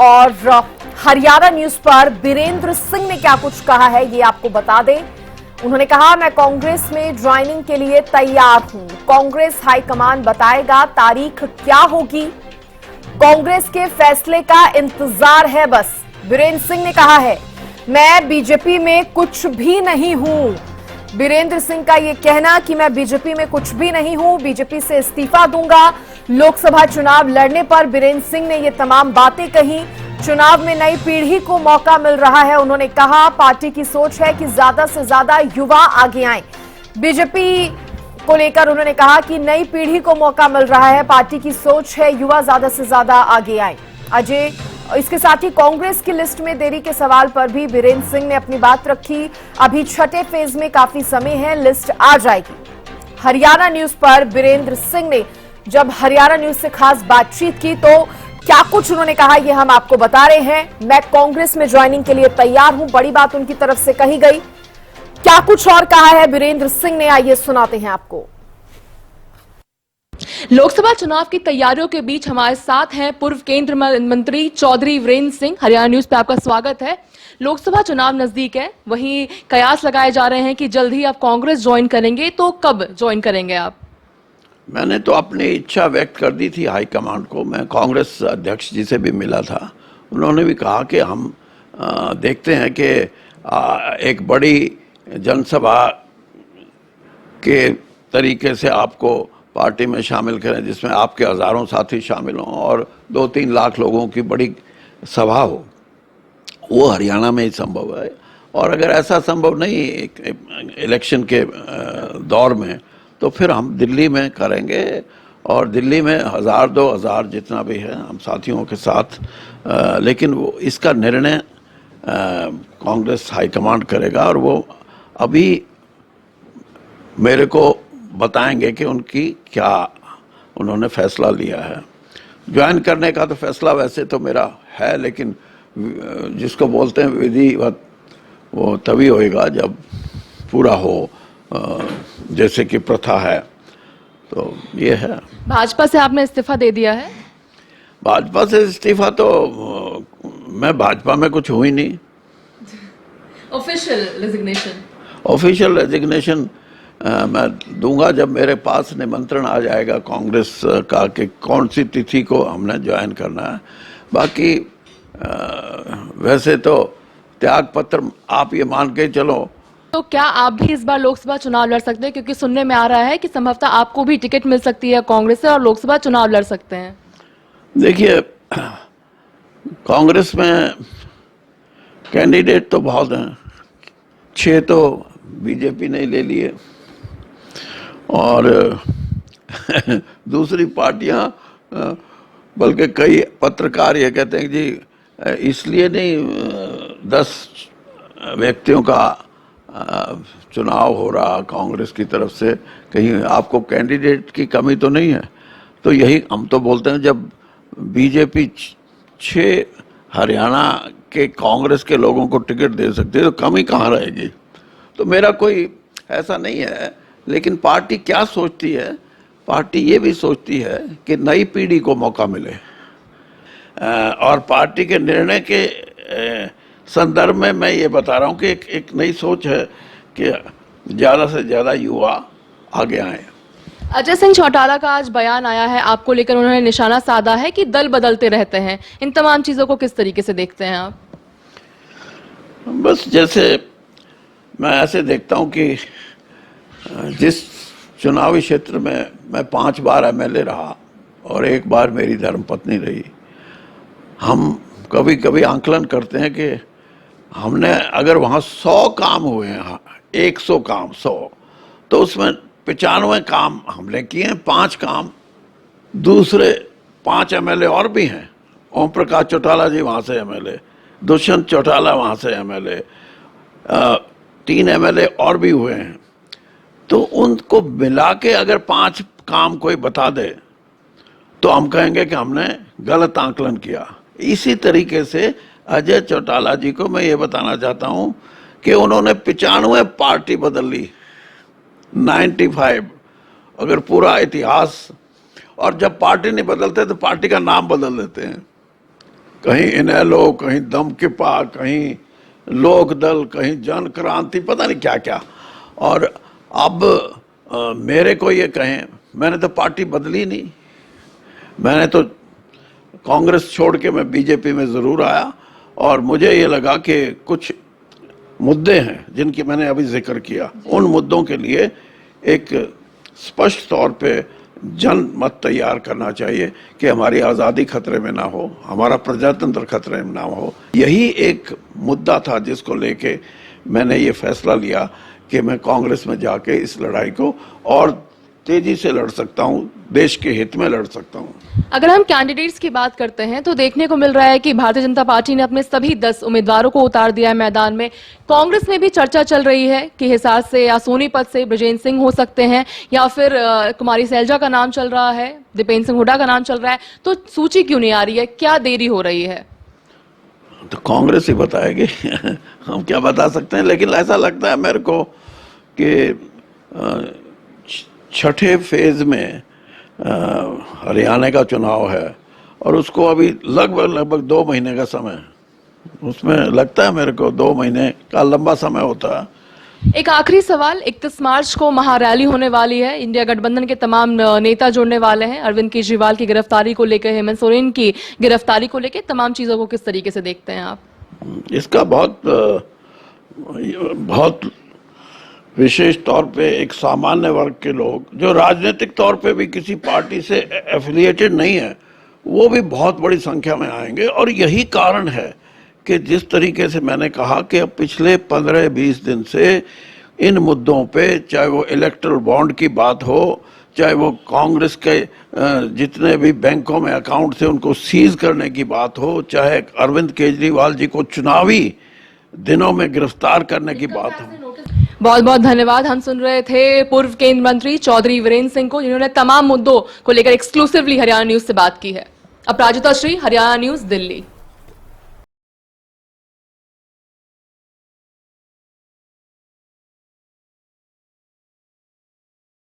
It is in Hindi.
और हरियाणा न्यूज पर बीरेंद्र सिंह ने क्या कुछ कहा है ये आपको बता दें। उन्होंने कहा, मैं कांग्रेस में ज्वाइनिंग के लिए तैयार हूं। कांग्रेस हाईकमान बताएगा तारीख क्या होगी। कांग्रेस के फैसले का इंतजार है बस। बीरेंद्र सिंह ने कहा है, मैं बीजेपी में कुछ भी नहीं हूं। बीरेंद्र सिंह का यह कहना कि मैं बीजेपी में कुछ भी नहीं हूं, बीजेपी से इस्तीफा दूंगा। लोकसभा चुनाव लड़ने पर बीरेंद्र सिंह ने ये तमाम बातें कही। चुनाव में नई पीढ़ी को मौका मिल रहा है। उन्होंने कहा, पार्टी की सोच है कि ज्यादा से ज्यादा युवा आगे आए। बीजेपी को लेकर उन्होंने कहा कि नई पीढ़ी को मौका मिल रहा है, पार्टी की सोच है युवा ज्यादा से ज्यादा आगे आए। अजय, इसके साथ ही कांग्रेस की लिस्ट में देरी के सवाल पर भी बीरेंद्र सिंह ने अपनी बात रखी। अभी छठे फेज में काफी समय है, लिस्ट आ जाएगी। हरियाणा न्यूज पर बीरेंद्र सिंह ने जब हरियाणा न्यूज से खास बातचीत की तो क्या कुछ उन्होंने कहा ये हम आपको बता रहे हैं। मैं कांग्रेस में ज्वाइनिंग के लिए तैयार हूं, बड़ी बात उनकी तरफ से कही गई। क्या कुछ और कहा है बीरेंद्र सिंह ने, आइए सुनाते हैं आपको। लोकसभा चुनाव की तैयारियों के बीच हमारे साथ हैं पूर्व केंद्रीय मंत्री चौधरी वीरेंद्र सिंह। हरियाणा न्यूज पे आपका स्वागत है। लोकसभा चुनाव नजदीक है, वहीं कयास लगाए जा रहे हैं कि जल्द ही आप कांग्रेस ज्वाइन करेंगे, तो कब ज्वाइन करेंगे आप? मैंने तो अपनी इच्छा व्यक्त कर दी थी हाईकमांड को। मैं कांग्रेस अध्यक्ष जी से भी मिला था। उन्होंने भी कहा कि हम देखते हैं कि एक बड़ी जनसभा के तरीके से आपको पार्टी में शामिल करें, जिसमें आपके हजारों साथी शामिल हों और 2-3 लाख लोगों की बड़ी सभा हो। वो हरियाणा में ही संभव है, और अगर ऐसा संभव नहीं इलेक्शन के दौर में, तो फिर हम दिल्ली में करेंगे। और दिल्ली में 1000-2000 जितना भी है हम साथियों के साथ, लेकिन वो इसका निर्णय कांग्रेस हाईकमांड करेगा, और वो अभी मेरे को बताएंगे कि उनकी क्या उन्होंने फैसला लिया है। ज्वाइन करने का तो फैसला वैसे तो मेरा है, लेकिन जिसको बोलते हैं विधिवत, वो तभी होएगा जब पूरा हो, जैसे कि प्रथा है। तो ये है। भाजपा से आपने इस्तीफा दे दिया है? भाजपा से इस्तीफा तो मैं भाजपा में कुछ हुई नहीं। Official resignation? ऑफिशियल रेजिग्नेशन मैं दूंगा जब मेरे पास निमंत्रण आ जाएगा कांग्रेस का कि कौन सी तिथि को हमने ज्वाइन करना है। बाकी वैसे तो त्याग पत्र आप ये मान के चलो। तो क्या आप भी इस बार लोकसभा चुनाव लड़ सकते हैं? क्योंकि सुनने में आ रहा है कि संभवतः आपको भी टिकट मिल सकती है कांग्रेस से और लोकसभा चुनाव लड़ सकते हैं। देखिए, कांग्रेस में कैंडिडेट तो बहुत हैं, 6 तो बीजेपी ने ले लिए, और दूसरी पार्टियां, बल्कि कई पत्रकार ये कहते हैं कि जी इसलिए नहीं 10 व्यक्तियों का चुनाव हो रहा कांग्रेस की तरफ से, कहीं आपको कैंडिडेट की कमी तो नहीं है। तो यही हम तो बोलते हैं, जब बीजेपी 6 हरियाणा के कांग्रेस के लोगों को टिकट दे सकती है, तो कमी कहाँ रहेगी। तो मेरा कोई ऐसा नहीं है, लेकिन पार्टी क्या सोचती है, पार्टी ये भी सोचती है कि नई पीढ़ी को मौका मिले, और पार्टी के निर्णय के संदर्भ में मैं ये बता रहा हूँ कि एक नई सोच है कि ज़्यादा से ज़्यादा युवा आगे आए। अजय सिंह चौटाला का आज बयान आया है, आपको लेकर उन्होंने निशाना साधा है कि दल बदलते रहते हैं। इन तमाम चीज़ों को किस तरीके से देखते हैं आप? बस जैसे मैं ऐसे देखता हूँ कि जिस चुनावी क्षेत्र में मैं 5 बार एमएलए रहा और 1 बार मेरी धर्मपत्नी रही, हम कभी कभी आंकलन करते हैं कि हमने अगर वहाँ 100 काम हुए हैं, 100 काम 100, तो उसमें 95 काम हमने किए हैं, 5 काम दूसरे 5 एमएलए और भी हैं। ओम प्रकाश चौटाला जी वहाँ से एमएलए, दुष्यंत चौटाला वहाँ से एमएलए, 3 एमएलए और भी हुए हैं। तो उनको मिला के अगर 5 काम कोई बता दे तो हम कहेंगे कि हमने गलत आंकलन किया। इसी तरीके से अजय चौटाला जी को मैं ये बताना चाहता हूं कि उन्होंने 95 पार्टी बदल ली, 95, अगर पूरा इतिहास, और जब पार्टी नहीं बदलते तो पार्टी का नाम बदल देते हैं। कहीं इनेलो, कहीं दमकिपा, कहीं लोक दल, कहीं जन क्रांति, पता नहीं क्या क्या। और अब मेरे को ये कहें, मैंने तो पार्टी बदली नहीं, मैंने तो कांग्रेस छोड़ के मैं बीजेपी में ज़रूर आया। और मुझे ये लगा कि कुछ मुद्दे हैं जिनकी मैंने अभी जिक्र किया, उन मुद्दों के लिए एक स्पष्ट तौर पे जनमत तैयार करना चाहिए कि हमारी आज़ादी खतरे में ना हो, हमारा प्रजातंत्र खतरे में ना हो। यही एक मुद्दा था जिसको लेके मैंने ये फैसला लिया कि मैं कांग्रेस में जाके इस लड़ाई को और तेजी से लड़ सकता हूँ, देश के हित में लड़ सकता हूँ। अगर हम कैंडिडेट्स की बात करते हैं तो देखने को मिल रहा है कि भारतीय जनता पार्टी ने अपने सभी 10 उम्मीदवारों को उतार दिया है मैदान में। कांग्रेस में भी चर्चा चल रही है कि हिसार से या सोनीपत से बृजेंद्र सिंह हो सकते हैं, या फिर कुमारी सैलजा का नाम चल रहा है, दीपेंद्र सिंह हुड्डा का नाम चल रहा है। तो सूची क्यों नहीं आ रही है, क्या देरी हो रही है? तो कांग्रेस ही बताएगी हम क्या बता सकते हैं। लेकिन ऐसा लगता है मेरे को कि छठे फेज में हरियाणा का चुनाव है और उसको अभी लगभग 2 महीने का समय है। उसमें लगता है मेरे को 2 महीने का लंबा समय होता है। एक आखिरी सवाल, 31 मार्च को महारैली होने वाली है, इंडिया गठबंधन के तमाम नेता जुड़ने वाले हैं। अरविंद केजरीवाल की गिरफ्तारी को लेकर, हेमंत सोरेन की गिरफ्तारी को लेकर, तमाम चीजों को किस तरीके से देखते हैं आप? इसका बहुत विशेष तौर पे एक सामान्य वर्ग के लोग जो राजनीतिक तौर पे भी किसी पार्टी से एफिलिएटेड नहीं है, वो भी बहुत बड़ी संख्या में आएंगे। और यही कारण है कि जिस तरीके से मैंने कहा कि अब पिछले 15-20 दिन से इन मुद्दों पे, चाहे वो इलेक्टोरल बॉन्ड की बात हो, चाहे वो कांग्रेस के जितने भी बैंकों में अकाउंट थे उनको सीज करने की बात हो, चाहे अरविंद केजरीवाल जी को चुनावी दिनों में गिरफ्तार करने की बात हो। बहुत बहुत धन्यवाद। हम सुन रहे थे पूर्व केंद्रीय मंत्री चौधरी वीरेंद्र सिंह को, जिन्होंने तमाम मुद्दों को लेकर एक्सक्लूसिवली हरियाणा न्यूज से बात की है। अपराजिता श्री, हरियाणा न्यूज, दिल्ली।